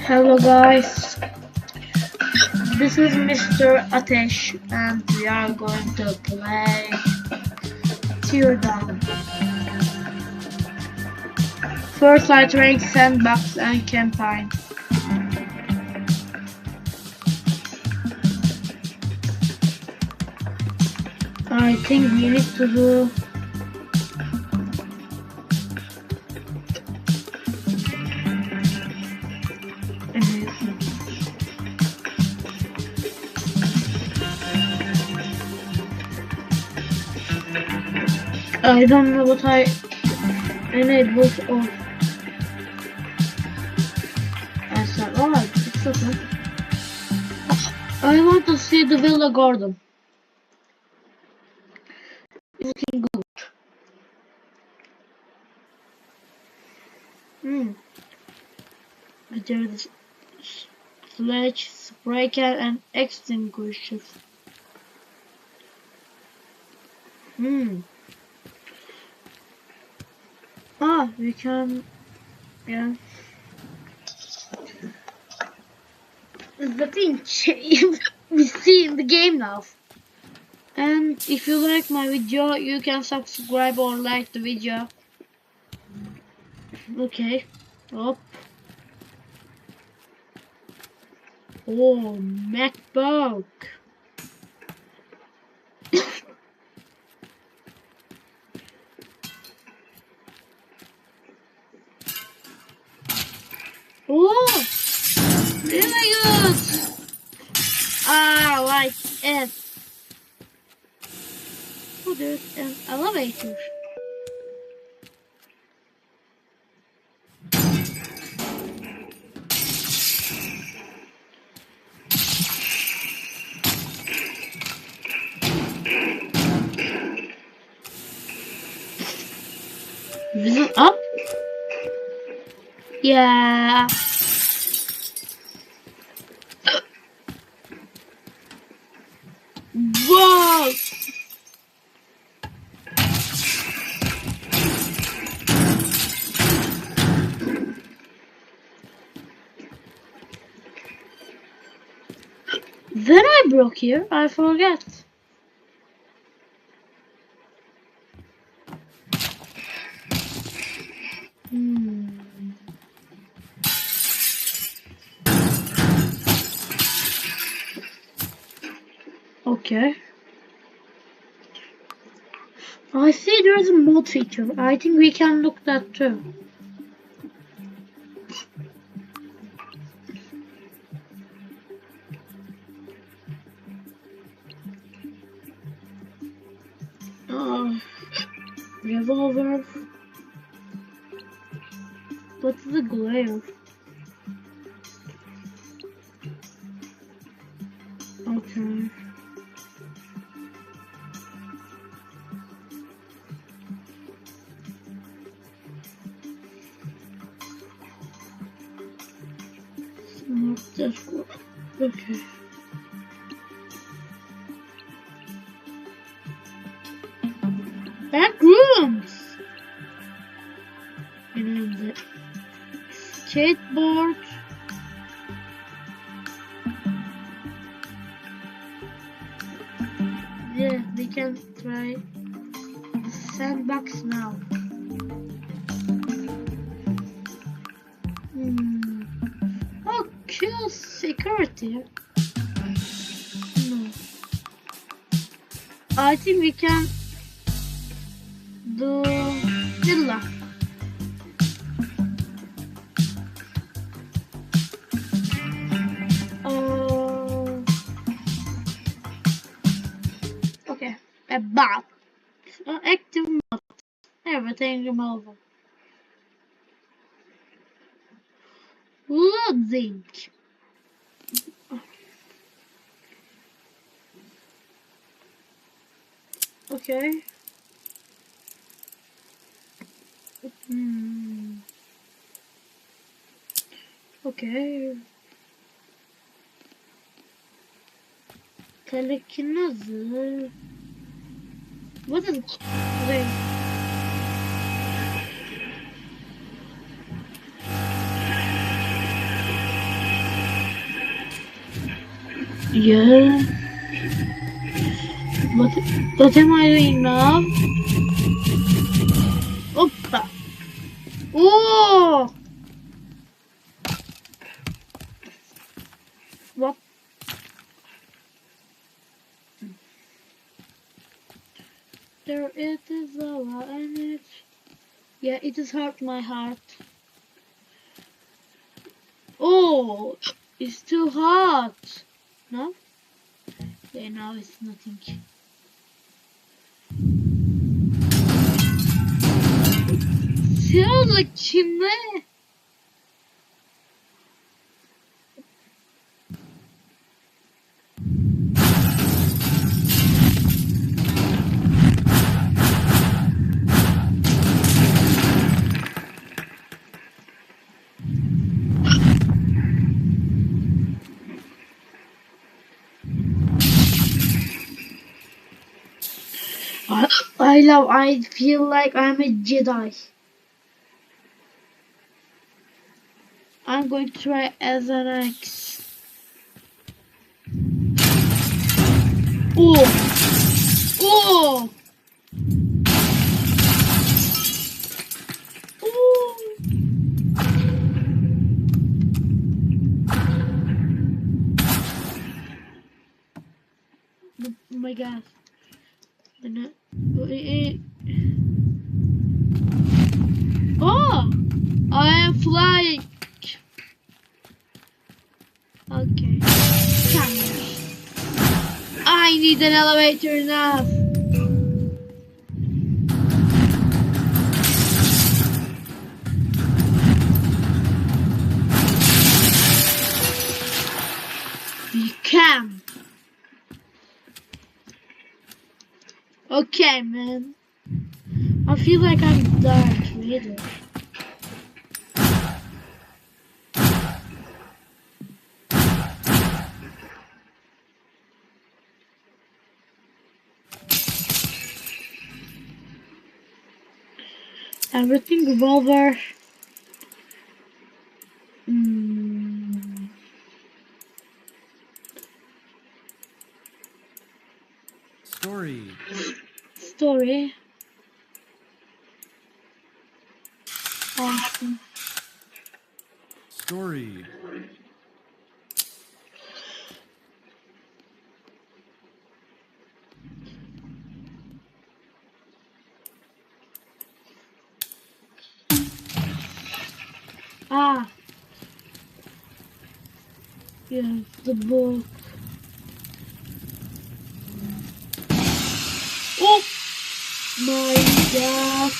Hello guys, this is Mr.Ateş and we are going to play Teardown. First light rank, sandbox and campaign. I think we need to do I don't know what I enabled or I said, alright, it's okay. I want to see the Villa Garden. Looking good. There is sledge, spray can and extinguisher. We can, yeah. The thing we see in the game now. And if you like my video, you can subscribe or like the video. Okay. Up. Oh, MacBook. Oh, really good. I like it. Oh, there's an elevator. Is it up? Yeah. Whoa! Then I broke here, I forget. Okay. I see there's a mod feature. I think we can look that too. Revolver. What's the glare? Okay. That's good. Okay. Back rooms. And then the skateboard. Yeah, we can try the sandbox now. Oh, cool security. No. I think we can do villa. Okay, a bath. Active mode. Everything removable. Loading. Okay. Okay. Telekinesis. What is it? Yeah. What am I doing now? Oppa. Oh! What? There it is lava and it. Yeah, it has hurt my heart. Oh, it's too hot. No? Yeah, now it's nothing. Sounds like chimney. I feel like I'm a Jedi. I'm going to try as an X. Oh! Oh! Oh! Oh my god. Oh! I am flying! Okay. Come here. I need an elevator now. You can. Okay, man. I feel like I'm Darth Vader. Everything revolver. Story. Awesome. Story. Ah. Yeah, the book. Oh my god.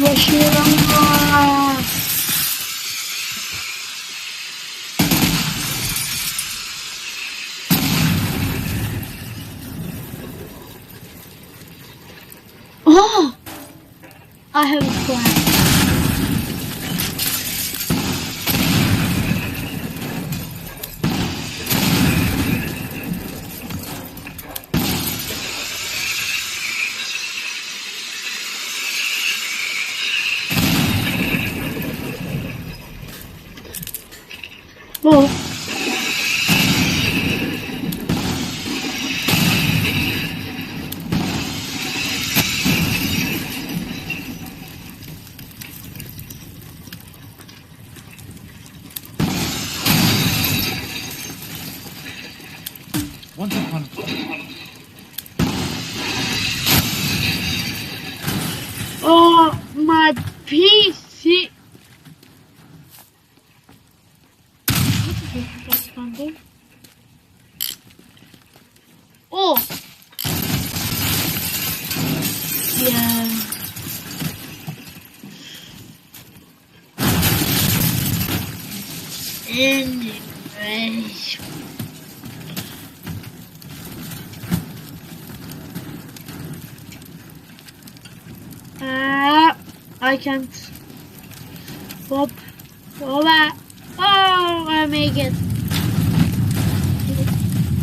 Başaramadım. Oh! I have a plan. Oh. Once upon a time. Oh, my PC. Oh. Yeah. Anyway. I can't. Hop. Hola. Oh, I make it.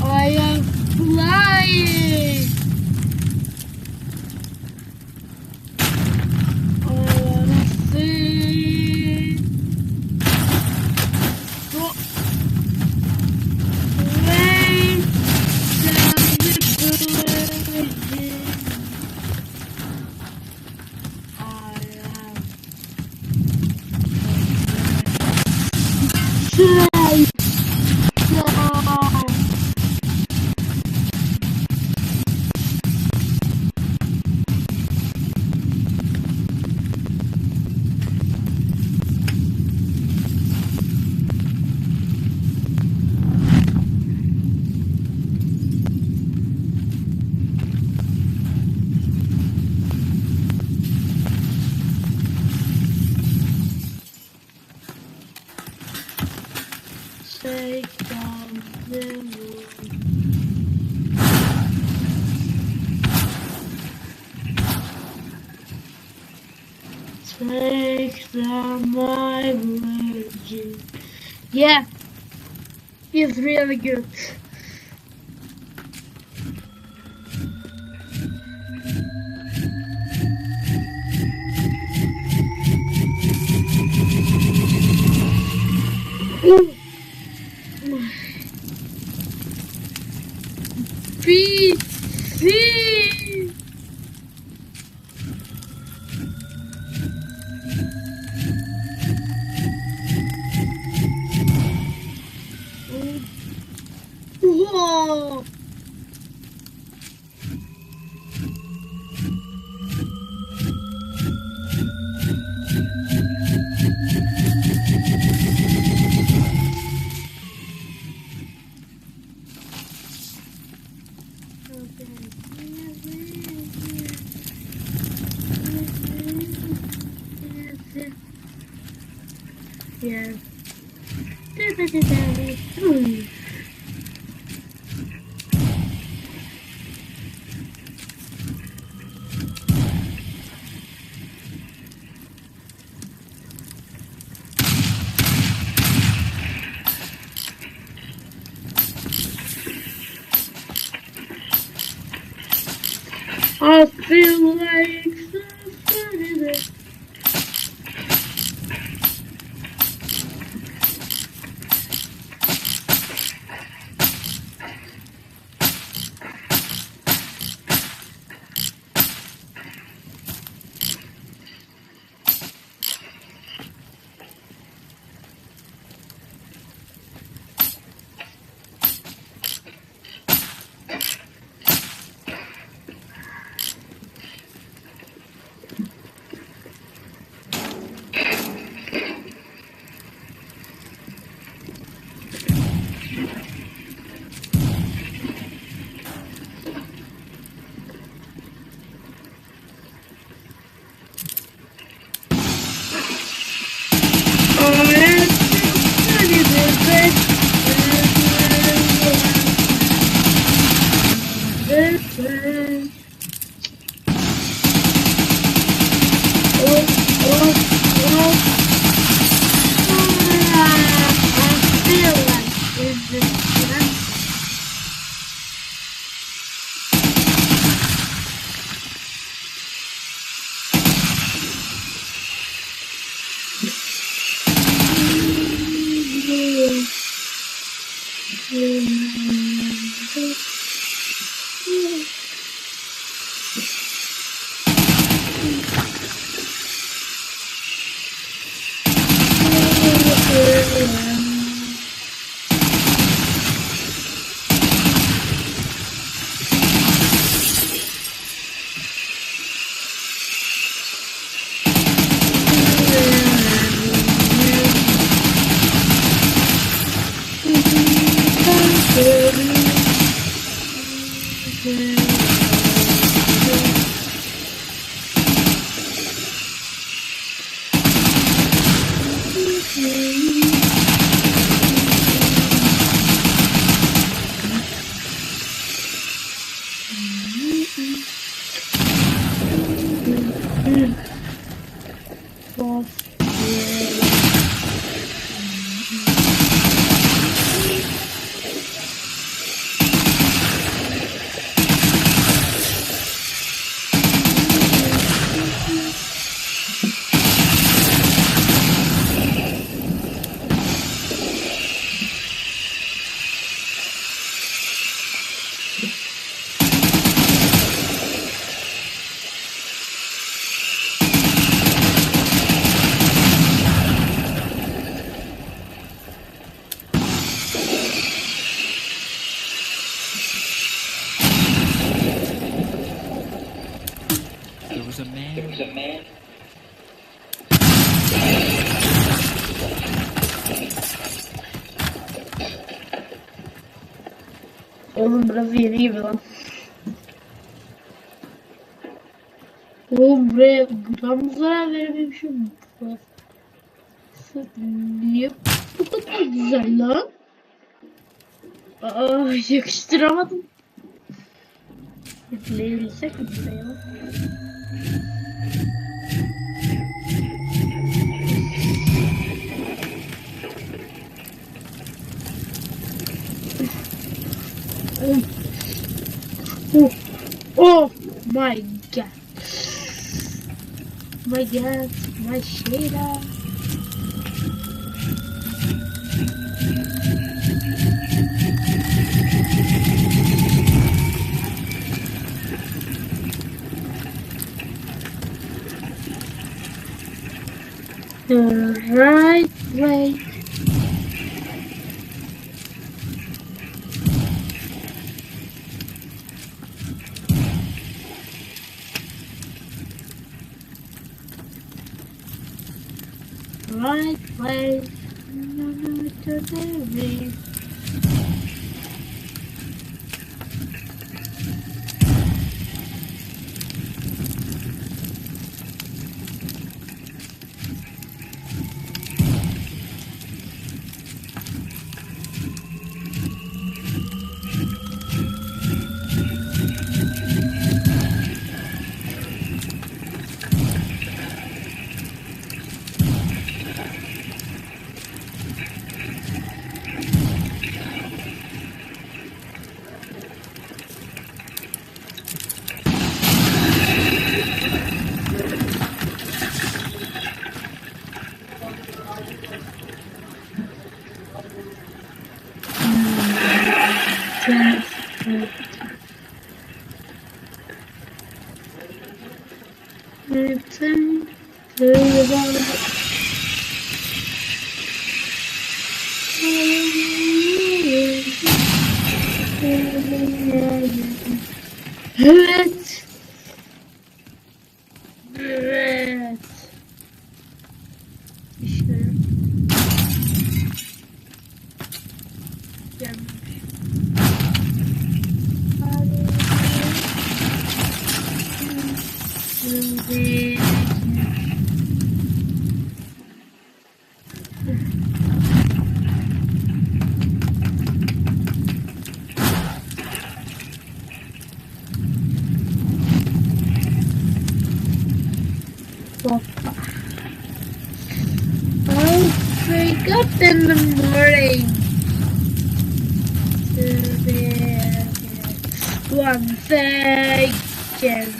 I am flying. I wanna see. Oh. Take down the room. Take down my virgin. Yeah, it's really good. PC. Whoa. Yeah. I feel like somebody. a man. Oğlum burası yeni gibi lan. Oğlum buraya gram zarar verememişim. Burası niye bu kadar güzel lan? Aa, yakıştıramadım. Yükleyebilsek mi bize ya? Oh, oh my god. My god, my shader. The right way. Right way. No, to the way. Return to the evet. Evet. İşte. Gelmiş. I'll wake up in the morning to the one second.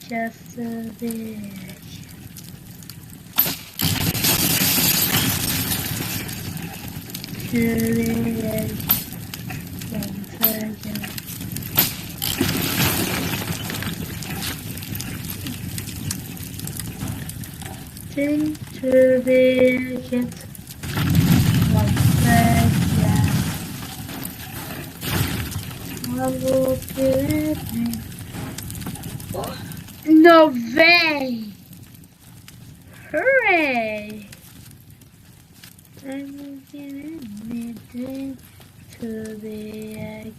Just a bit. To the edge. 1 second. To the edge. 1 second. I will get me. No way! Hooray! I'm getting me to the edge.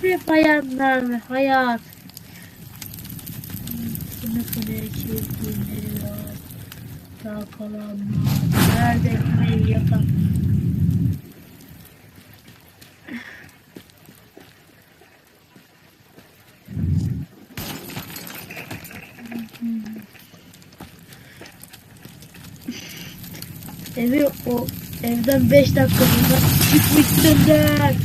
Hayır, bayanlar, hayat. Sınıfını çizgileri daha kalanlar. Nerede ekmeği yakan? Evden 5 dakika sonra çıkmıştım ben.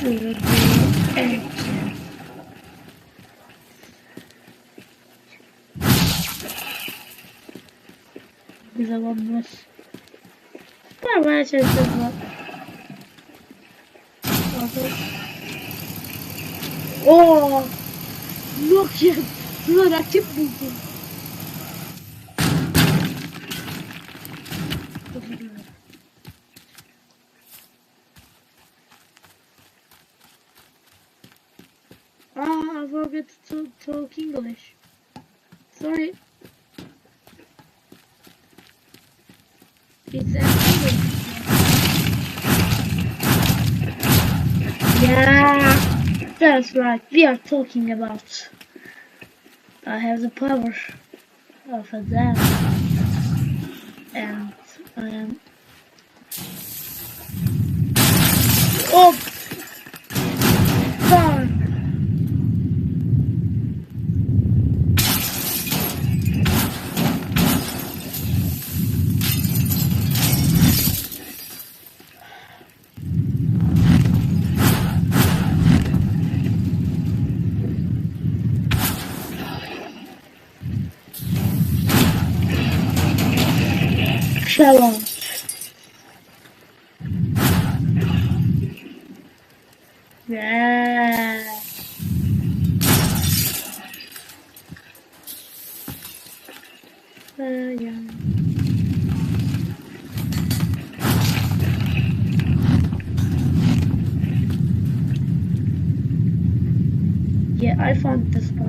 Güzel olmaz. Var şeyler var. Ooo! Nokia! Buna rakip buldum. I forgot to talk English. Sorry. It's English. Yeah, that's right. We are talking about. I have the power of a dam, and I am. Oh, fuck! Shalom. Yeah. Yeah. Yeah, I found this book.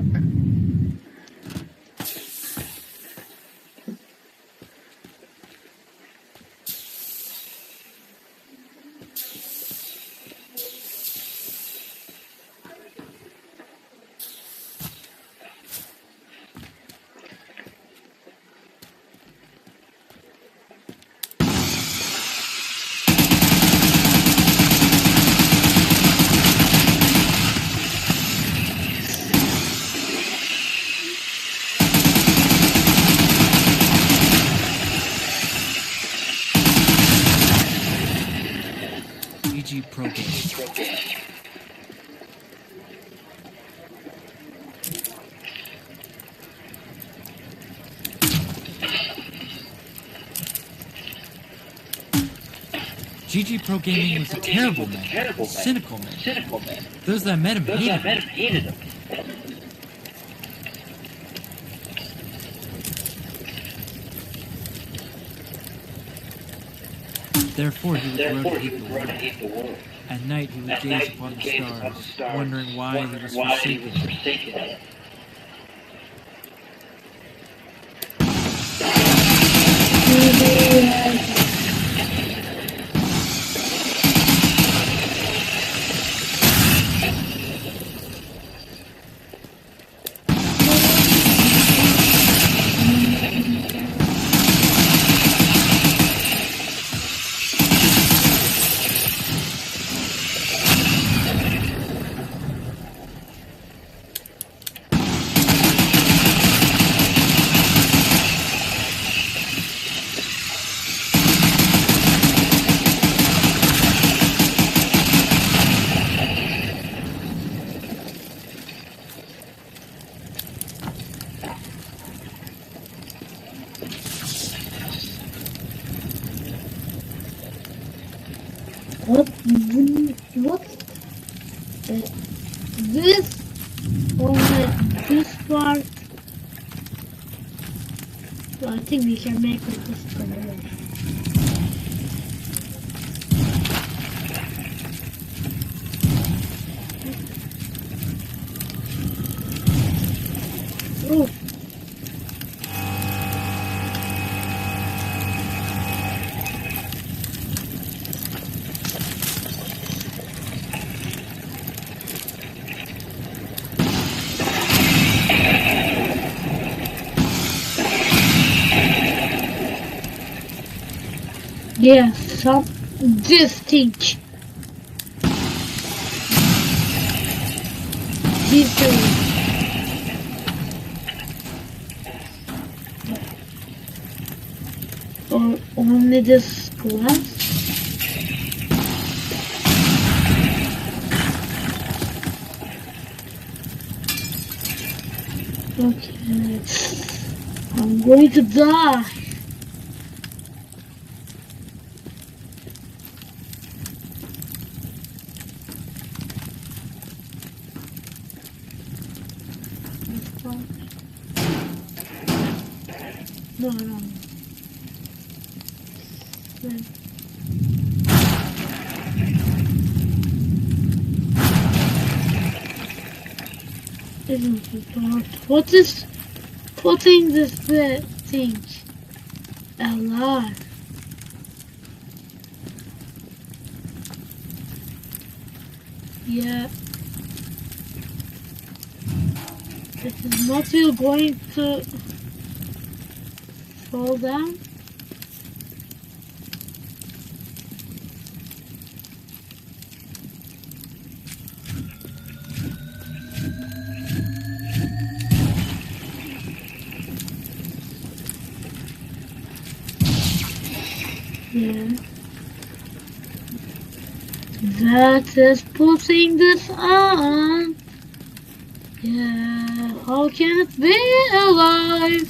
Pro game. GG Pro Gaming was a terrible man, cynical man. Those that met him hated him. Therefore, he would grow to hate the world. At night, he would gaze upon the stars, wondering why he was forsaken. What? This only this part. So I think we can make it this color. Oh. Yeah, some this thing. This thing. Or only this glass. Okay. I'm going to die. No, no, no. Isn't it hard? What is putting this thing alive? Yeah. This is not really going to fall down. Yeah. That is putting this on. Yeah. How can it be alive?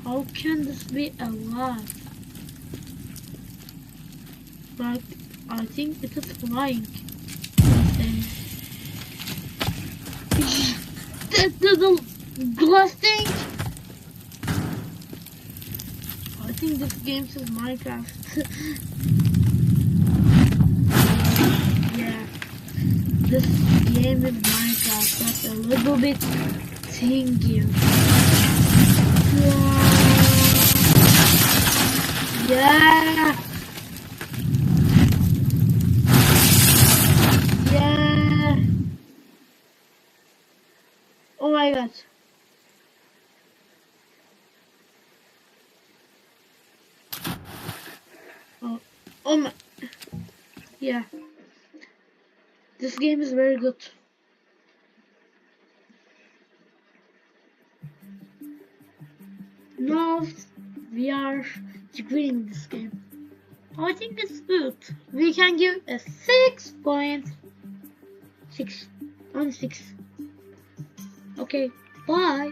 How can this be alive? But I think it is flying. That little glass thing. I think this game is Minecraft. Yeah, this game is Minecraft. That's a little bit thingy. Yeah. Yeah. Oh my god. Oh my. Yeah. This game is very good. Now we are degrading this game. I think it's good. We can give a 6.6 on 6. Okay, bye.